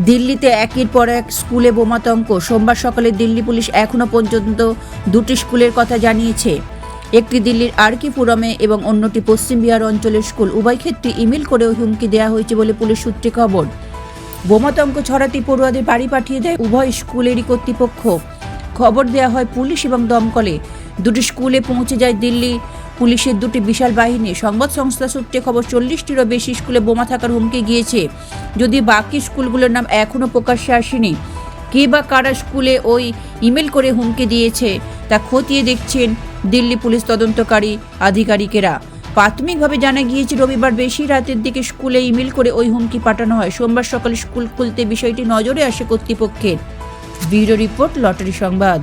দিল্লিতে একের পর এক স্কুলে বোমাতঙ্ক। সোমবার সকালে দিল্লি পুলিশ এখনও পর্যন্ত দুটি স্কুলের কথা জানিয়েছে। একটি দিল্লির আরকি পুরমে এবং অন্যটি পশ্চিম বিহার অঞ্চলের স্কুল। উভয় ক্ষেত্রে ইমেল করেও হুমকি দেওয়া হয়েছে বলে পুলিশ সূত্রে খবর। বোমাতঙ্ক ছড়াতে পড়ুয়াদের বাড়ি পাঠিয়ে দেয় উভয় স্কুলেরই কর্তৃপক্ষ। খবর দেওয়া হয় পুলিশ এবং দমকলে। দুটি স্কুলে পৌঁছে যায় দিল্লি পুলিশের দুটি বিশাল বাহিনী। সংবাদ সংস্থা সূত্রে খবর, 40টিরও বেশি স্কুলে বোমা থাকার হুমকি গিয়েছে। যদি বাকি স্কুলগুলোর নাম এখনও প্রকাশ্যে আসেনি। কে বা কারা স্কুলে ওই ইমেল করে হুমকি দিয়েছে তা খতিয়ে দেখছেন দিল্লি পুলিশ তদন্তকারী আধিকারিকেরা। প্রাথমিকভাবে জানা গিয়েছে, রবিবার বেশি রাতের দিকে স্কুলে ইমেল করে ওই হুমকি পাঠানো হয়। সোমবার সকালে স্কুল খুলতে বিষয়টি নজরে আসে কর্তৃপক্ষের। ব্যুরো রিপোর্ট, লটারি সংবাদ।